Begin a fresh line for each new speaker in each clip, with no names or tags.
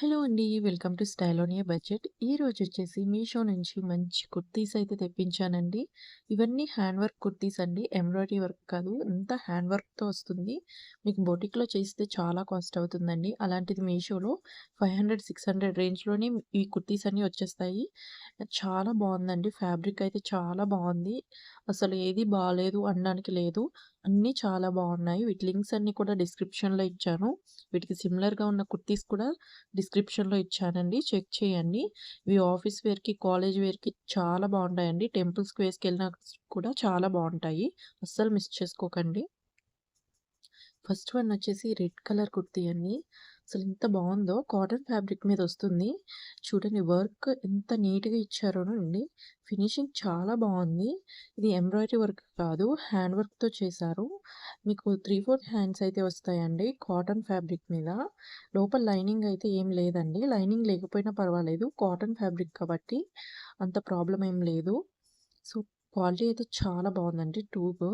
Hello అండి. Welcome to style on a budget. ఈరోజు వచ్చేసి మీషో నుంచి మంచి కుర్తీస్ అయితే తెప్పించానండి. ఇవన్నీ హ్యాండ్ వర్క్ కుర్తీస్ అండి. ఎంబ్రాయిడరీ వర్క్ కాదు. అంతా హ్యాండ్ వర్క్‌తో వస్తుంది. మీకు బొటిక్‌లో చేస్తే చాలా కాస్ట్ అవుతుందండి. అలాంటిది మీషోలో 500, 600 రేంజ్‌లోనే ఈ కుర్తీస్ అన్నీ వచ్చేస్తాయి. చాలా బావుందండి. ఫ్యాబ్రిక్ అయితే చాలా బావుంది. అసలు ఏది బాలేదు అనడానికి లేదు. అన్నీ చాలా బావున్నాయి. వీటి లింక్స్ అన్నీ కూడా డిస్క్రిప్షన్‌లో ఇచ్చాను. వీటికి సిమిలర్‌గా ఉన్న కుర్తీస్ కూడా డిస్క్రిప్షన్‌లో ఇచ్చానండి. చెక్ చేయండి. ఇవి ఆఫీస్ వేర్‌కి, కాలేజ్ వేర్‌కి చాలా బావుంటాయండి. టెంపుల్స్‌కి వేసుకెళ్ళినా కూడా చాలా బావుంటాయి. అస్సలు మిస్ చేసుకోకండి. ఫస్ట్ వన్ వచ్చేసి రెడ్ కలర్ కుర్తీ అండి. అసలు ఎంత బావుందో కాటన్ ఫ్యాబ్రిక్ మీద వస్తుంది. చూడండి వర్క్ ఎంత నీట్‌గా ఇచ్చారోనండి. ఫినిషింగ్ చాలా బావుంది. ఇది ఎంబ్రాయిడరీ వర్క్ కాదు హ్యాండ్ వర్క్‌తో చేశారు. మీకు 3/4 హ్యాండ్స్ అయితే వస్తాయండి కాటన్ ఫ్యాబ్రిక్ మీద. లోపల లైనింగ్ అయితే ఏం లేదండి. లైనింగ్ లేకపోయినా పర్వాలేదు. కాటన్ ఫ్యాబ్రిక్ కాబట్టి అంత ప్రాబ్లమ్ ఏం లేదు. సో, క్వాలిటీ అయితే చాలా బావుందండి. ట్యూబ్.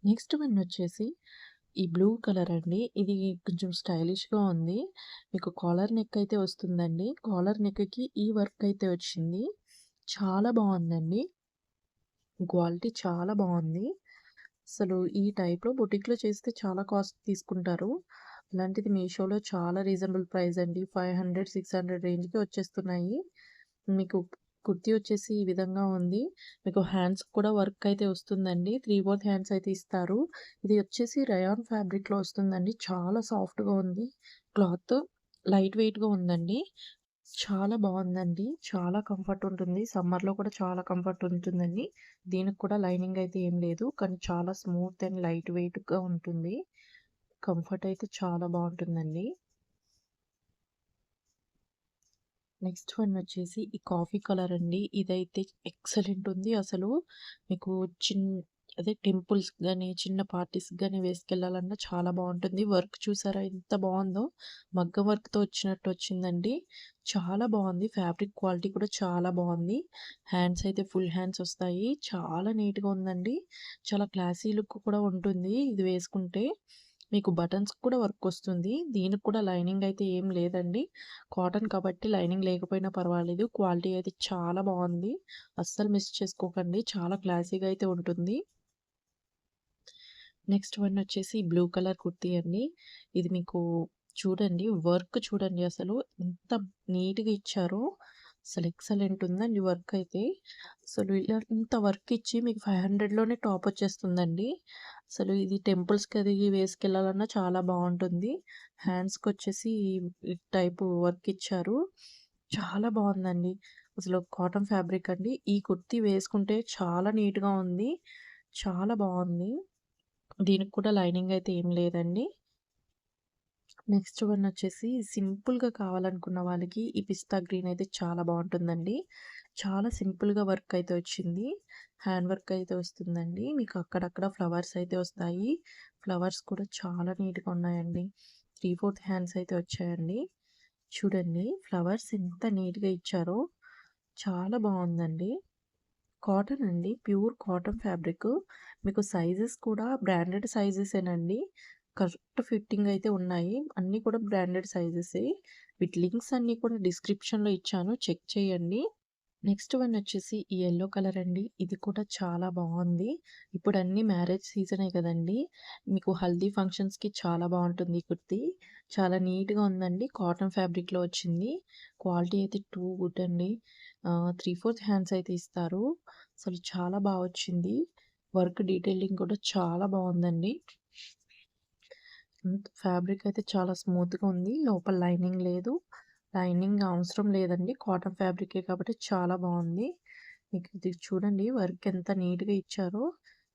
నెక్స్ట్ వన్ వచ్చేసి ఈ బ్లూ కలర్ అండి. ఇది కొంచెం స్టైలిష్‌గా ఉంది. మీకు కాలర్ నెక్ అయితే వస్తుందండి. కాలర్ నెక్‌కి ఈ వర్క్ అయితే వచ్చింది. చాలా బావుందండి. క్వాలిటీ చాలా బావుంది. అసలు ఈ టైప్‌లో బొటిక్‌లో చేస్తే చాలా కాస్ట్ తీసుకుంటారు. అలాంటిది మీషోలో చాలా రీజనబుల్ ప్రైస్ అండి. 500, 600 రేంజ్‌కి వచ్చేస్తున్నాయి. మీకు కుర్తీ వచ్చేసి ఈ విధంగా ఉంది. మీకు హ్యాండ్స్ కూడా వర్క్ అయితే వస్తుందండి. 3/4 హ్యాండ్స్ అయితే ఇస్తారు. ఇది వచ్చేసి రయాన్ ఫ్యాబ్రిక్‌లో వస్తుందండి. చాలా సాఫ్ట్‌గా ఉంది. క్లాత్ లైట్ వెయిట్‌గా ఉందండి. చాలా బావుందండి. చాలా కంఫర్ట్ ఉంటుంది. సమ్మర్‌లో కూడా చాలా కంఫర్ట్ ఉంటుందండి. దీనికి కూడా లైనింగ్ అయితే ఏం లేదు. కానీ చాలా స్మూత్ అండ్ లైట్ వెయిట్‌గా ఉంటుంది. కంఫర్ట్ అయితే చాలా బావుంటుందండి. నెక్స్ట్ వన్ వచ్చేసి ఈ కాఫీ కలర్ అండి. ఇదైతే ఎక్సలెంట్ ఉంది. అసలు మీకు చిన్ అదే టెంపుల్స్‌కి గాని, చిన్న పార్టీస్‌కి గాని వేసుకెళ్ళాలన్నా చాలా బావుంటుంది. వర్క్ చూసారా ఎంత బావుందో! మగ్గం వర్క్‌తో వచ్చినట్టు వచ్చిందండి. చాలా బావుంది. ఫ్యాబ్రిక్ క్వాలిటీ కూడా చాలా బావుంది. హ్యాండ్స్ అయితే ఫుల్ హ్యాండ్స్ వస్తాయి. చాలా నీట్‌గా ఉందండి. చాలా క్లాసీ లుక్ కూడా ఉంటుంది ఇది వేసుకుంటే. మీకు బటన్స్ కూడా వర్క్ వస్తుంది. దీనికి కూడా లైనింగ్ అయితే ఏం లేదండి. కాటన్ కాబట్టి లైనింగ్ లేకపోయినా పర్వాలేదు. క్వాలిటీ అయితే చాలా బావుంది. అస్సలు మిస్ చేసుకోకండి. చాలా క్లాసీగా అయితే ఉంటుంది. నెక్స్ట్ వన్ వచ్చేసి బ్లూ కలర్ కుర్తీ అండి. ఇది మీకు చూడండి వర్క్ చూడండి అసలు ఎంత నీట్‌గా ఇచ్చారో. అసలు ఎక్సలెంట్ ఉందండి వర్క్ అయితే. అసలు ఇలా ఇంత వర్క్ ఇచ్చి మీకు 500లోనే టాప్ వచ్చేస్తుందండి. అసలు ఇది టెంపుల్స్‌కి అది వేసుకెళ్ళాలన్నా చాలా బావుంటుంది. హ్యాండ్స్‌కొచ్చేసి ఈ టైపు వర్క్ ఇచ్చారు. చాలా బావుందండి. అసలు కాటన్ ఫ్యాబ్రిక్ అండి. ఈ కుర్తీ వేసుకుంటే చాలా నీట్‌గా ఉంది. చాలా బావుంది. దీనికి కూడా లైనింగ్ అయితే ఏం లేదండి. నెక్స్ట్ వన్ వచ్చేసి సింపుల్‌గా కావాలనుకున్న వాళ్ళకి ఈ పిస్తా గ్రీన్ అయితే చాలా బావుంటుందండి. చాలా సింపుల్‌గా వర్క్ అయితే వచ్చింది. హ్యాండ్ వర్క్ అయితే వస్తుందండి. మీకు అక్కడక్కడ ఫ్లవర్స్ అయితే వస్తాయి. ఫ్లవర్స్ కూడా చాలా నీట్‌గా ఉన్నాయండి. 3/4 హ్యాండ్స్ అయితే వచ్చాయండి. చూడండి ఫ్లవర్స్ ఎంత నీట్‌గా ఇచ్చారో. చాలా బావుందండి. కాటన్ అండి. Pure cotton fabric. మీకు సైజెస్ కూడా బ్రాండెడ్ సైజెసేనండి. కరెక్ట్ ఫిట్టింగ్ అయితే ఉన్నాయి. అన్నీ కూడా బ్రాండెడ్ సైజెసే. వీటి లింక్స్ అన్నీ కూడా డిస్క్రిప్షన్‌లో ఇచ్చాను. చెక్ చేయండి. నెక్స్ట్ వన్ వచ్చేసి ఈ యెల్లో కలర్ అండి. ఇది కూడా చాలా బావుంది. ఇప్పుడు అన్నీ మ్యారేజ్ సీజనే కదండీ! మీకు హల్దీ ఫంక్షన్స్‌కి చాలా బావుంటుంది ఈ కుర్తీ. చాలా నీట్‌గా ఉందండి. కాటన్ ఫ్యాబ్రిక్‌లో వచ్చింది. క్వాలిటీ అయితే టూ గుడ్ అండి. 3/4 హ్యాండ్స్ అయితే ఇస్తారు. అసలు చాలా బా వచ్చింది. వర్క్ డీటెయిలింగ్ కూడా చాలా బావుందండి. ఫ్యాబ్రిక్ అయితే చాలా స్మూత్‌గా ఉంది. లోపల లైనింగ్ లేదు. లైనింగ్ అవసరం లేదండి. కాటన్ ఫ్యాబ్రికే కాబట్టి చాలా బావుంది. మీకు ఇది చూడండి వర్క్ ఎంత నీట్‌గా ఇచ్చారో.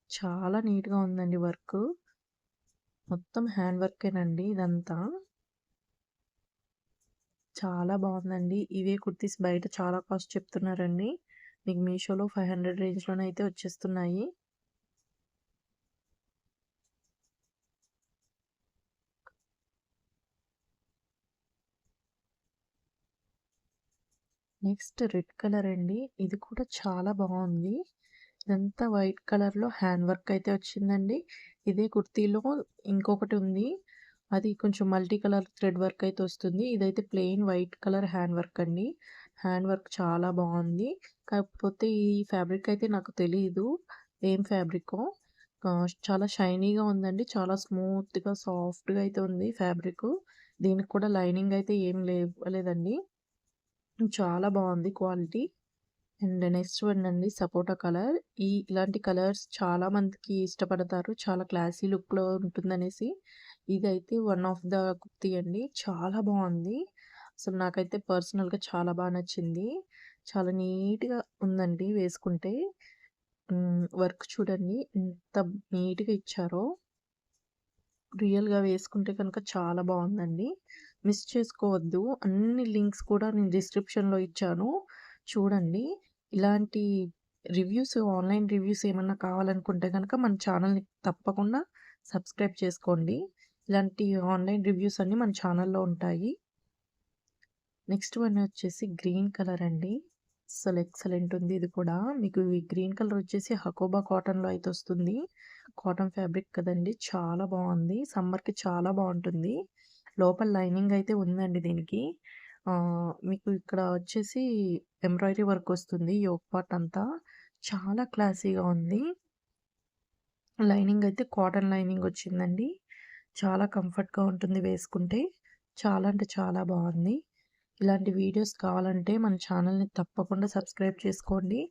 చాలా నీట్‌గా ఉందండి వర్కు. మొత్తం హ్యాండ్ వర్కేనండి ఇదంతా. చాలా బావుందండి. ఇవే కుర్తీస్ బయట చాలా కాస్ట్ చెప్తున్నారండి. మీకు మీషోలో 500 రేంజ్‌లోనైతే వచ్చేస్తున్నాయి. నెక్స్ట్ రెడ్ కలర్ అండి. ఇది కూడా చాలా బావుంది. ఇదంతా వైట్ కలర్‌లో హ్యాండ్ వర్క్ అయితే వచ్చిందండి. ఇదే కుర్తీలో ఇంకొకటి ఉంది. అది కొంచెం మల్టీ కలర్ థ్రెడ్ వర్క్ అయితే వస్తుంది. ఇదైతే plain white colour hand work అండి. హ్యాండ్ వర్క్ చాలా బావుంది. కాకపోతే ఈ ఫ్యాబ్రిక్ అయితే నాకు తెలీదు ఏం ఫ్యాబ్రికో. చాలా షైనీగా ఉందండి. చాలా స్మూత్‌గా, సాఫ్ట్‌గా అయితే ఉంది ఫ్యాబ్రికు. దీనికి కూడా లైనింగ్ అయితే ఏం లేదండి. చాలా బావుంది క్వాలిటీ. అండ్ నెక్స్ట్ వన్ అండి సపోటా కలర్. ఇలాంటి కలర్స్ చాలా మందికి ఇష్టపడతారు. చాలా క్లాసీ లుక్‌లో ఉంటుందనేసి. ఇదైతే వన్ ఆఫ్ ద కుర్తీ అండి. చాలా బావుంది. అసలు నాకైతే పర్సనల్‌గా చాలా నచ్చింది. చాలా నీట్‌గా ఉందండి వేసుకుంటే. వర్క్ చూడండి ఎంత నీట్‌గా ఇచ్చారో. రియల్‌గా వేసుకుంటే కనుక చాలా బావుందండి. మిస్ చేసుకోవద్దు. అన్ని లింక్స్ కూడా నేను డిస్క్రిప్షన్‌లో ఇచ్చాను. చూడండి. ఇలాంటి ఆన్‌లైన్ రివ్యూస్ ఏమన్నా కావాలనుకుంటే గనక మన ఛానెల్‌ని తప్పకుండా సబ్స్క్రైబ్ చేసుకోండి. ఇలాంటి ఆన్‌లైన్ రివ్యూస్ అన్నీ మన ఛానెల్‌లో ఉంటాయి. నెక్స్ట్ వన్ వచ్చేసి గ్రీన్ కలర్ అండి. అస్సలు ఎక్సలెంట్ ఉంది ఇది కూడా. మీకు ఈ గ్రీన్ కలర్ వచ్చేసి హకోబా కాటన్‌లో అయితే వస్తుంది. కాటన్ ఫ్యాబ్రిక్ కదండీ! చాలా బావుంది. సమ్మర్‌కి చాలా బావుంటుంది. లోపల లైనింగ్ అయితే ఉందండి దీనికి. మీకు ఇక్కడ వచ్చేసి ఎంబ్రాయిడరీ వర్క్ వస్తుంది యోక్ పార్ట్ అంతా. చాలా క్లాసీగా ఉంది. లైనింగ్ అయితే కాటన్ లైనింగ్ వచ్చిందండి. చాలా కంఫర్ట్‌గా ఉంటుంది వేసుకుంటే. చాలా అంటే చాలా బావుంది. ఇలాంటి వీడియోస్ కావాలంటే మన ఛానెల్‌ని తప్పకుండా సబ్స్క్రైబ్ చేసుకోండి.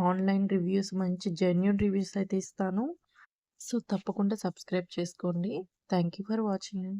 ఆన్‌లైన్ రివ్యూస్ మంచి జెన్యూన్ రివ్యూస్ అయితే ఇస్తాను. సో, తప్పకుండా సబ్స్క్రైబ్ చేసుకోండి. Thank you for watching.